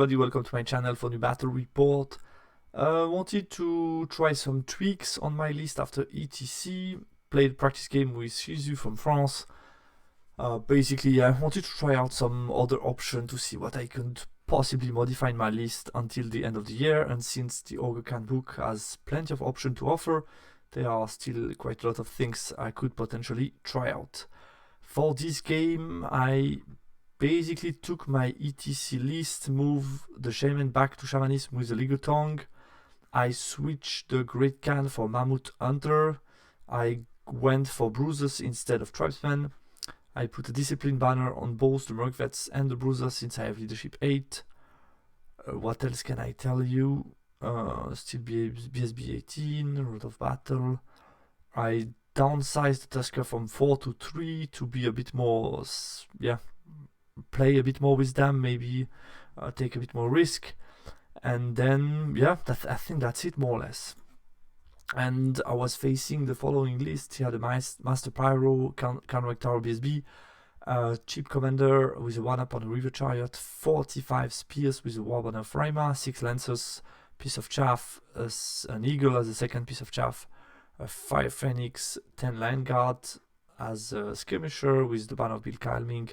everybody, welcome to my channel for new battle report. Wanted to try some tweaks on my list after ETC. Played practice game with Shizu from France. Basically, I wanted to try out some other option to see what I could possibly modify in my list until the end of the year. And since the Ogre book has plenty of options to offer, there are still quite a lot of things I could potentially try out. For this game, I basically took my ETC list, moved the Shaman back to Shamanism with the Ligotongue. I switched the Great Khan for Mammoth Hunter. I went for Bruisers instead of Tribesmen. I put a Discipline banner on both the Mercvets and the Bruisers since I have Leadership 8. What else can I tell you? Still BSB 18, Road of Battle. I downsized the Tusker from 4 to 3 to be a bit more, play a bit more with them, maybe take a bit more risk. And then, I think that's it more or less. And I was facing the following list. Here, the Master Pyro, Counteract Tower BSB, Cheap Commander with a 1-up on the River Chariot, 45 Spears with a Warhall of Rima, 6 Lancers, Piece of Chaff, an Eagle as a second Piece of Chaff, a 5 Phoenix, 10 Lion Guard as a Skirmisher with the Banner of Bill Calming,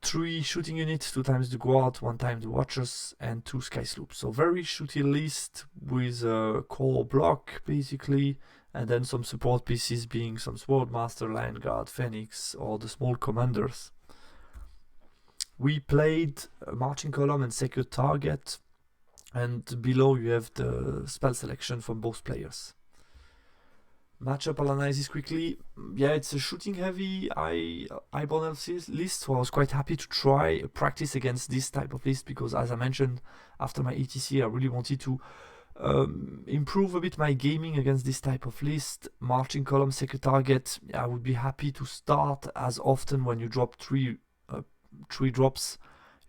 3 shooting units, 2 times the Guard, 1 time the Watchers, and 2 Sky Sloops. So very shooty list with a core block basically, and then some support pieces being some Swordmaster, Lion Guard, Phoenix, or the small commanders. We played a Marching Column and Secure Target, and below you have the spell selection from both players. Matchup analysis quickly. Yeah, it's a shooting heavy Highborn Elves list, so I was quite happy to try practice against this type of list because, as I mentioned, after my ETC I really wanted to improve a bit my gaming against this type of list. Marching Column, Secure Target, I would be happy to start as often when you drop 3 drops.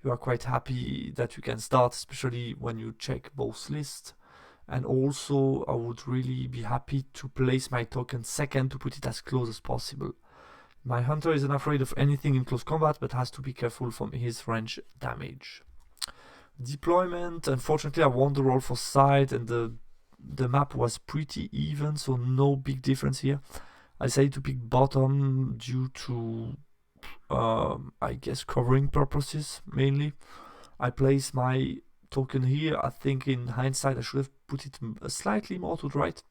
You are quite happy that you can start, especially when you check both lists. And also, I would really be happy to place my token second to put it as close as possible. My Hunter isn't afraid of anything in close combat, but has to be careful from his range damage. Deployment, unfortunately I won the roll for side and the map was pretty even, so no big difference here. I decided to pick bottom due to, I guess, covering purposes mainly. I place my token here. I think in hindsight I should have put it slightly more to the right,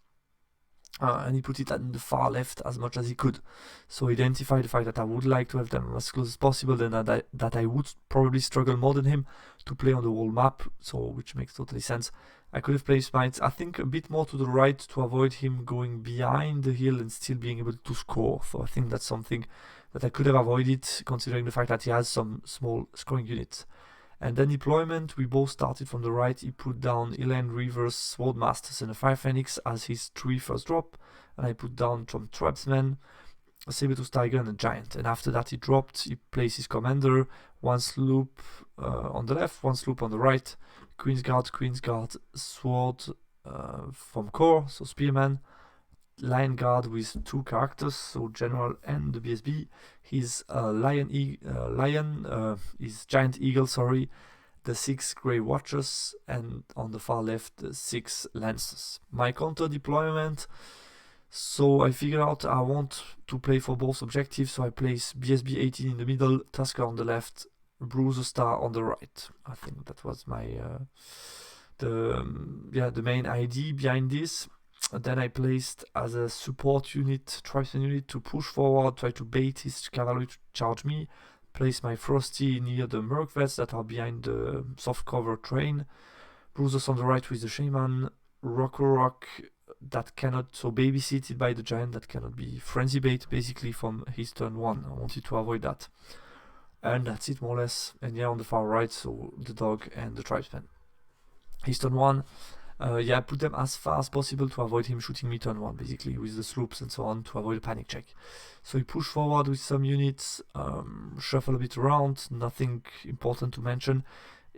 and he put it at the far left as much as he could, so he identified the fact that I would like to have them as close as possible, then that I would probably struggle more than him to play on the whole map, so which makes totally sense. I could have placed mine, I think, a bit more to the right to avoid him going behind the hill and still being able to score, so I think that's something that I could have avoided considering the fact that he has some small scoring units. And then deployment, we both started from the right. He put down Eland Reavers, Swordmasters, and a 5 Phoenix as his 3 first drop. And I put down from Tribesmen, a Saber-Tooth Tiger, and a Giant. And after that he dropped, he placed his commander, 1 sloop on the left, 1 sloop on the right, Queen's Guard, Sword from core, so Spearman, Lion Guard with 2 characters, so General and the BSB. His his Giant Eagle, sorry, the 6 Grey Watchers, and on the far left the 6 Lancers. My counter deployment, so I figured out I want to play for both objectives, so I place BSB 18 in the middle, Tusker on the left, Bruiser Star on the right. I think that was my the main idea behind this. Then I placed as a support unit, Tribesman unit to push forward, try to bait his cavalry to charge me. Place my Frosty near the Mercvets that are behind the soft cover train. Bruisers on the right with the Shaman. Rock that cannot, so babysitted by the Giant, that cannot be frenzy bait basically from his turn 1. I wanted to avoid that. And that's it more or less. And yeah, on the far right, so the dog and the Tribesman. His turn 1. I put them as far as possible to avoid him shooting me turn 1, basically, with the sloops and so on, to avoid a panic check. So he pushed forward with some units, shuffle a bit around, nothing important to mention.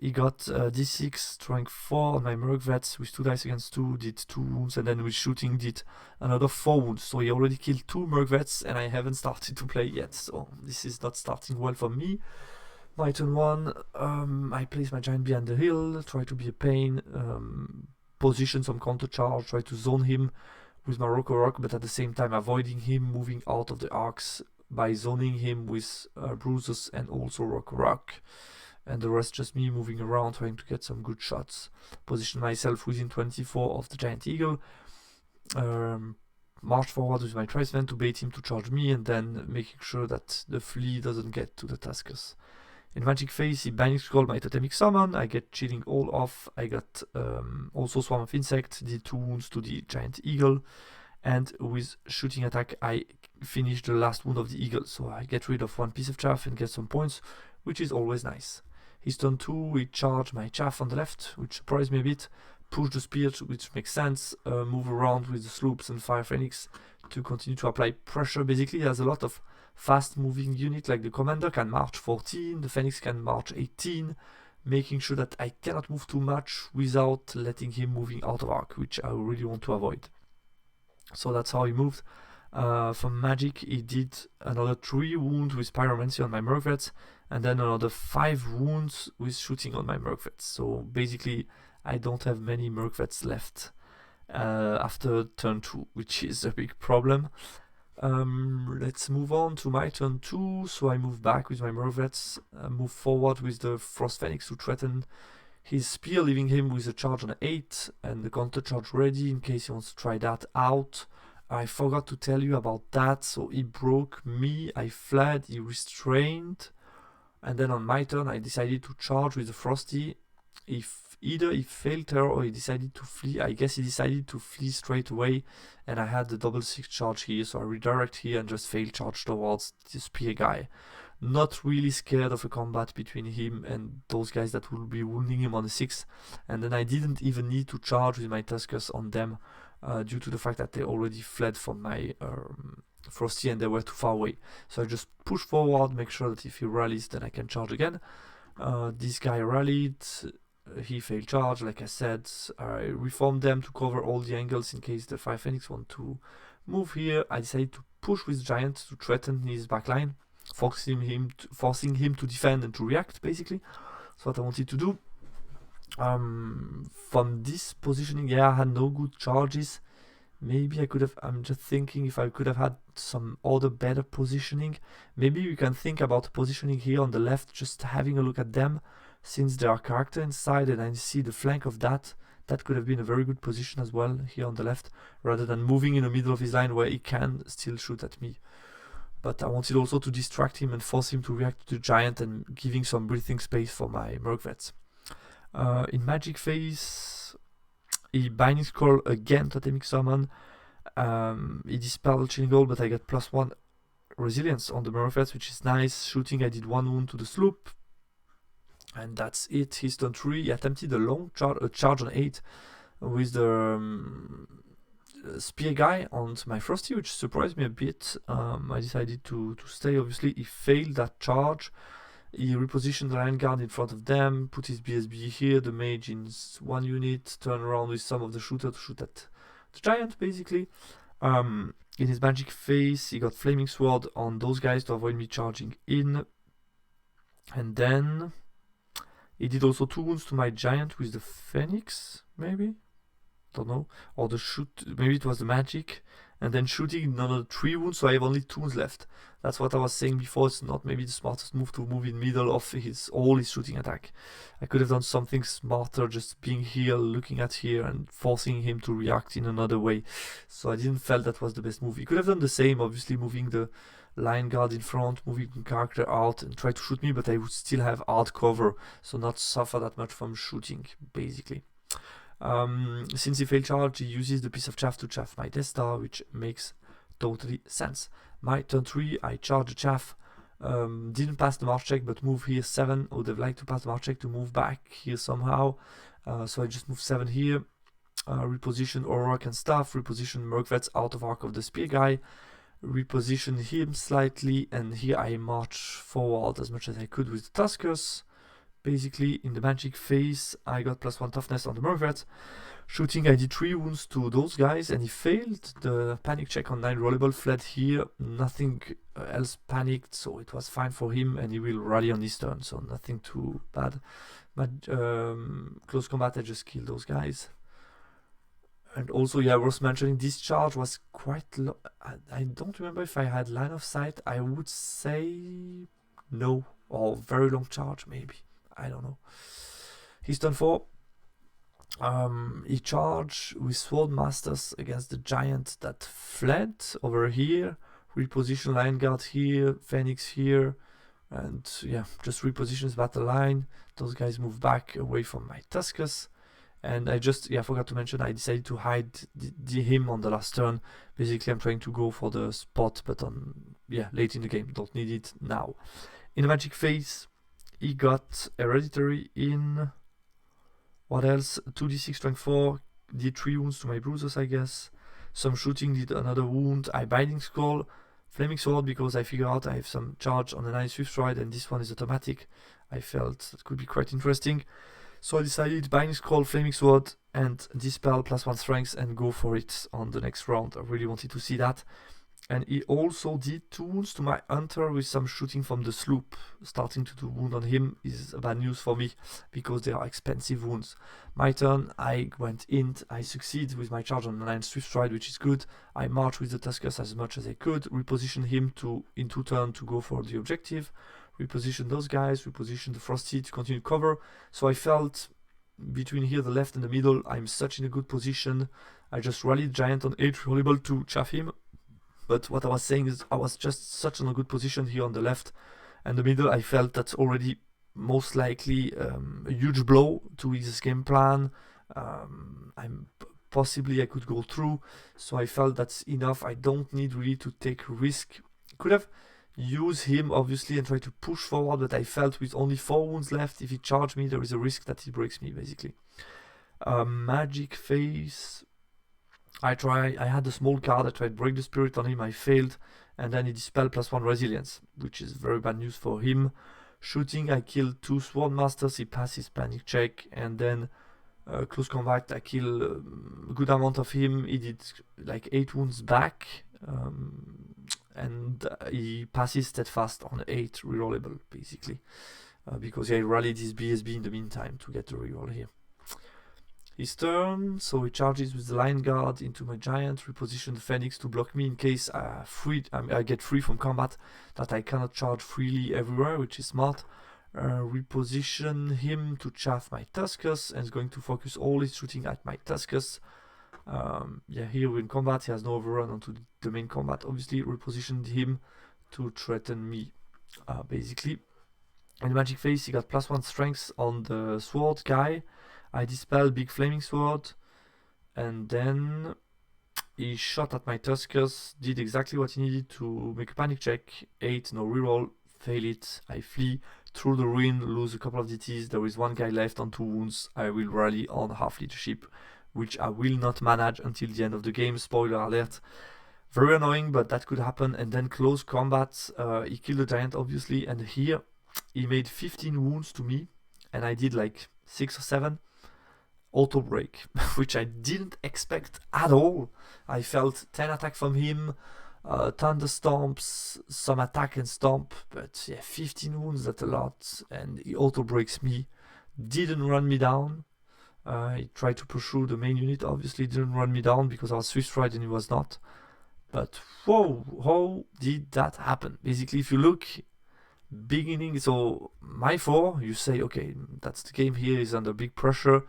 He got d6, strength 4 on my Mercvets with 2 dice against 2, did 2 wounds, and then with shooting did another 4 wounds. So he already killed 2 Mercvets, and I haven't started to play yet, so this is not starting well for me. My turn 1, I place my giant behind the hill, try to be a pain, position some counter charge, try to zone him with my rock, but at the same time avoiding him moving out of the arcs by zoning him with bruises and also rock. And the rest just me moving around, trying to get some good shots. Position myself within 24 of the giant eagle. March forward with my tribesman to bait him to charge me, and then making sure that the flea doesn't get to the Tuskers. In magic phase, he binding scroll my totemic summon. I get chilling all off. I got also swarm of insects, did 2 wounds to the giant eagle, and with shooting attack I finish the last wound of the eagle, so I get rid of 1 piece of chaff and get some points, which is always nice. His turn 2, we charge my chaff on the left, which surprised me a bit, push the spear, which makes sense, move around with the sloops and fire phoenix to continue to apply pressure. Basically, he has a lot of fast moving unit, like the commander can march 14, the phoenix can march 18, making sure that I cannot move too much without letting him moving out of arc, which I really want to avoid. So that's how he moved. From magic, he did another 3 wounds with pyromancy on my mercvets, and then another 5 wounds with shooting on my mercvets. So basically, I don't have many mercvets left after turn 2, which is a big problem. Let's move on to my turn 2. So I move back with my mercvets, move forward with the frost phoenix to threaten his spear, leaving him with a charge on 8 and the counter charge ready in case he wants to try that out. I forgot to tell you about that, so he broke me, I fled, he restrained, and then on my turn I decided to charge with the Frosty. If either he failed her or he decided to flee, I guess he decided to flee straight away, and I had the double 6 charge here, so I redirect here and just fail charge towards the spear guy. Not really scared of a combat between him and those guys that will be wounding him on the 6, and then I didn't even need to charge with my Tuskers on them due to the fact that they already fled from my Frosty and they were too far away. So I just push forward, make sure that if he rallies then I can charge again. This guy rallied, he failed charge, like I said. I reformed them to cover all the angles in case the Fire Phoenix want to move here. I decided to push with Giant to threaten his backline, forcing him to defend and to react, basically. That's what I wanted to do. From this positioning, yeah, I had no good charges. Maybe I could have, I'm just thinking if I could have had some other better positioning. Maybe we can think about positioning here on the left, just having a look at them, since there are character inside and I see the flank of that. That could have been a very good position as well, here on the left, rather than moving in the middle of his line where he can still shoot at me. But I wanted also to distract him and force him to react to the Giant and giving some breathing space for my mercvets. In magic phase, he binding scroll again, totemic summon. He dispelled chilling all, but I got +1 resilience on the mercvets, which is nice. Shooting, I did 1 wound to the sloop, and that's it. His turn 3, he attempted a long charge on 8 with the spear guy on my Frosty, which surprised me a bit. I decided to stay. Obviously, he failed that charge. He repositioned the Lion Guard in front of them, put his BSB here, the mage in 1 unit, turn around with some of the shooter to shoot at the Giant, basically. In his magic phase, he got Flaming Sword on those guys to avoid me charging in. And then he did also 2 wounds to my Giant with the Phoenix, maybe? Don't know. Or the shoot, maybe it was the magic. And then shooting another 3 wounds, so I have only 2 wounds left. That's what I was saying before. It's not maybe the smartest move to move in middle of all his shooting attack. I could have done something smarter, just being here, looking at here, and forcing him to react in another way. So I didn't feel that was the best move. He could have done the same, obviously moving the Lion Guard in front, moving the character out and try to shoot me, but I would still have hard cover, so not suffer that much from shooting, basically. Since he failed charge, he uses the piece of chaff to chaff my Death Star, which makes totally sense. My turn 3, I charge the chaff. Didn't pass the march check, but move here 7. I would have liked to pass the march check to move back here somehow. So I just move 7 here. Reposition Auroch and stuff. Reposition mercvets out of arc of the spear guy. Reposition him slightly, and here I march forward as much as I could with the Tuskers. basically in the magic phase I got +1 toughness on the Mervet. Shooting, I did 3 wounds to those guys and he failed. The panic check on 9 rollable, fled here, nothing else panicked, so it was fine for him and he will rally on his turn, so nothing too bad. But close combat, I just killed those guys. And also, yeah, worth mentioning, this charge was quite low. I don't remember if I had line of sight. I would say no, or very long charge maybe. I don't know. He's turn 4. He charged with Sword Masters against the giant that fled over here. Reposition Lion Guard here, Phoenix here, and yeah, just reposition his battle line. Those guys move back away from my Tuskus. And I just, yeah, forgot to mention, I decided to hide him on the last turn. Basically, I'm trying to go for the spot, but late in the game. Don't need it now. In the magic phase, he got Hereditary in... What else? 2d6 strength 4, did 3 wounds to my bruisers, I guess. Some shooting, did another wound. I Binding Scroll, Flaming Sword, because I figure out I have some charge on the 9 Swift Stride, and this one is automatic. I felt that could be quite interesting. So I decided Binding Scroll, Flaming Sword, and Dispel +1 strength and go for it on the next round. I really wanted to see that. And he also did 2 wounds to my Hunter with some shooting from the sloop. Starting to do wound on him is bad news for me because they are expensive wounds. My turn, I went int, I succeed with my charge on the 9 Swift Stride, which is good. I march with the Tuskus as much as I could, reposition him in 2 turns to go for the objective. Reposition those guys, reposition the Frosty to continue cover. So I felt between here, the left and the middle, I'm such in a good position. I just rallied Giant on 8 rollable to chaff him. But what I was saying is I was just such in a good position here on the left and the middle. I felt that's already most likely a huge blow to his game plan. Possibly I could go through, so I felt that's enough. I don't need really to take risk. Could have used him obviously and try to push forward, but I felt with only 4 wounds left, if he charged me, there is a risk that he breaks me basically. Magic phase. I had a small card, I tried Break the Spirit on him, I failed, and then he Dispel +1 Resilience, which is very bad news for him. Shooting, I killed 2 Sword Masters, he passes panic check, and then close combat, I kill a good amount of him, he did like 8 wounds back, and he passes Steadfast on 8 rerollable, basically, because he rallied his BSB in the meantime to get a reroll here. His turn, so he charges with the Lion Guard into my Giant, reposition the Phoenix to block me in case I get free from combat, that I cannot charge freely everywhere, which is smart. Reposition him to chaff my Tuskus, and is going to focus all his shooting at my Tuskus. Here we're in combat, he has no overrun onto the main combat, obviously. Repositioned him to threaten me, basically. In the magic phase, he got +1 strength on the sword guy. I Dispel Big Flaming Sword, and then he shot at my Tuskus, did exactly what he needed to make a panic check, 8, no reroll, fail it, I flee through the ruin, lose a couple of DTs, there is 1 guy left on 2 wounds, I will rally on half leadership, which I will not manage until the end of the game, spoiler alert. Very annoying, but that could happen. And then close combat, he killed the Giant obviously, and here he made 15 wounds to me, and I did like 6 or 7. Auto break, which I didn't expect at all. I felt 10 attack from him, thunder stomps, some attack and stomp, but yeah, 15 wounds, that's a lot, and he auto breaks me. Didn't run me down. He tried to pursue the main unit, obviously didn't run me down because I was Swift Stride and he was not. But whoa, how did that happen? Basically, if you look beginning, so my 4, you say, okay, that's the game here, is under big pressure.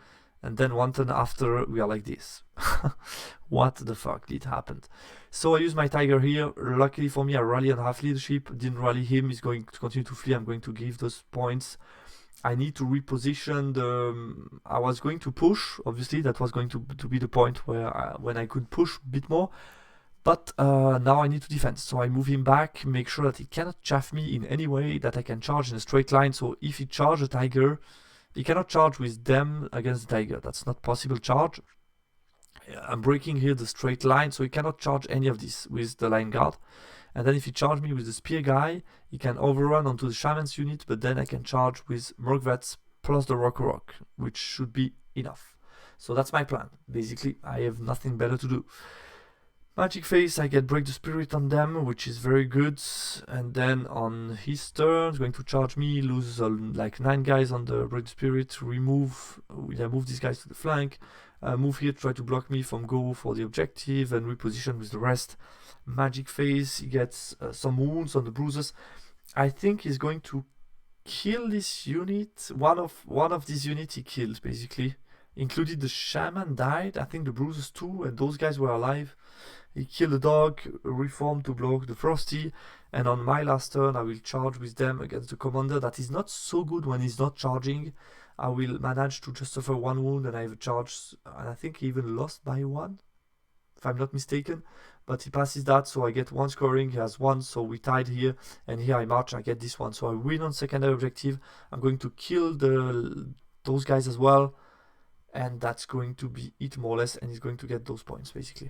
And then 1 turn after, we are like this. What the fuck did happen? So I use my Tiger here. Luckily for me, I rally on half leadership. Didn't rally him. He's going to continue to flee. I'm going to give those points. I need to reposition the... I was going to push. Obviously, that was going to be the point where when I could push a bit more. But now I need to defend. So I move him back. Make sure that he cannot chaff me in any way. That I can charge in a straight line. So if he charges a Tiger... He cannot charge with them against the Tiger. That's not possible charge. I'm breaking here the straight line, so he cannot charge any of this with the Lion Guard. And then if he charges me with the Spear guy, he can overrun onto the Shaman's unit, but then I can charge with Murkvats plus the rock, which should be enough. So that's my plan. Basically, I have nothing better to do. Magic Phase, I get Break the Spirit on them, which is very good. And then on his turn, going to charge me, lose like 9 guys on the Break the Spirit, move these guys to the flank, move here, try to block me from go for the objective, and reposition with the rest. Magic Phase, he gets some wounds on the bruises. I think he's going to kill this unit. One of these units he killed, basically. Included the shaman died, I think the bruises too, and those guys were alive. He killed the dog, reformed to block the frosty, and on my last turn I will charge with them against the commander. That is not so good when he's not charging. I will manage to just suffer 1 wound, and I have a charge, and I think he even lost by 1, if I'm not mistaken. But he passes that, so I get 1 scoring, he has 1, so we tied here, and here I march, I get this one. So I win on secondary objective. I'm going to kill those guys as well, and that's going to be it more or less, and he's going to get those points basically.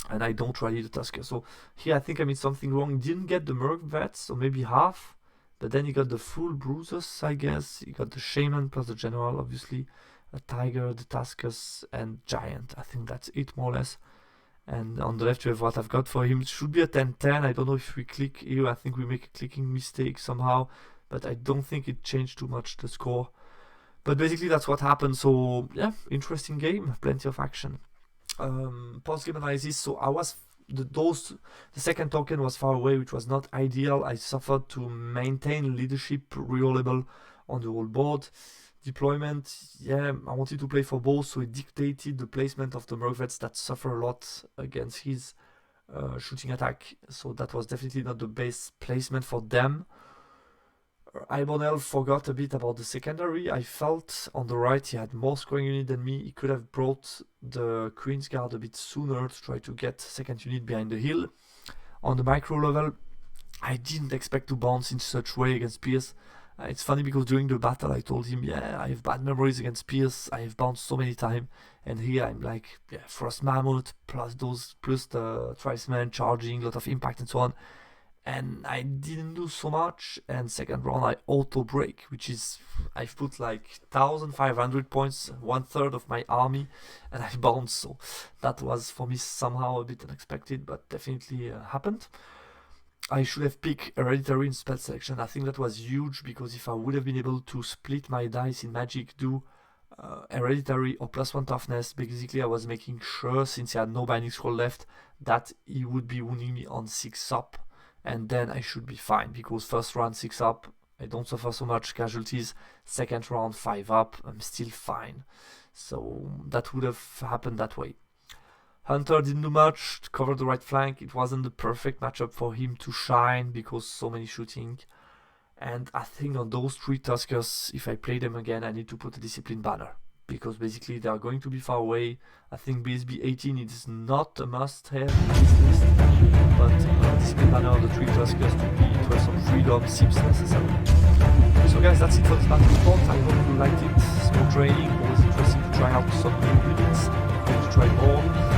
And I don't rally the Tusker. So here I think I made something wrong. Didn't get the Merc Vets, so maybe half, but then he got the full bruises, I guess. He got the Shaman plus the General, obviously, a Tiger, the Tuskers, and Giant. I think that's it more or less. And on the left we have what I've got for him. It should be a 10-10. I don't know if we click here. I think we make a clicking mistake somehow, but I don't think it changed too much the score. But basically that's what happened. So yeah, interesting game, plenty of action. Post-game analysis. So I was the second token was far away, which was not ideal. I suffered to maintain leadership rerollable on the whole board. Deployment, yeah, I wanted to play for both, so it dictated the placement of the Mervets that suffer a lot against his shooting attack. So that was definitely not the best placement for them. Highborn Elf forgot a bit about the secondary. I felt on the right he had more scoring unit than me. He could have brought the Queen's Guard a bit sooner to try to get second unit behind the hill. On the micro level, I didn't expect to bounce in such way against Pierce. It's funny because during the battle I told him, yeah, I have bad memories against Pierce. I have bounced so many times, and here I'm like, yeah, Frost Mammoth plus the Tribesman charging, a lot of impact and so on. And I didn't do so much, and second round I auto break, which is, I've put like 1,500 points, 1/3 of my army, and I bounced. So that was for me somehow a bit unexpected, but definitely happened. I should have picked Hereditary in spell selection. I think that was huge, because if I would have been able to split my dice in Magic, do Hereditary or +1 toughness, basically I was making sure, since he had no Binding Scroll left, that he would be wounding me on 6 up. And then I should be fine, because first round 6 up, I don't suffer so much casualties. Second round 5 up, I'm still fine. So that would have happened that way. Hunter didn't do much to cover the right flank. It wasn't the perfect matchup for him to shine, because so many shooting. And I think on those 3 Tuskers, if I play them again, I need to put a Discipline banner, because basically they are going to be far away. I think BSB 18 is not a must-have in this list, but Discipline banner on the 3 Tuskers to have some freedom seems necessary. So guys, that's it for this battle report. I hope you liked it. Small training, always interesting to try out some new units, to try more.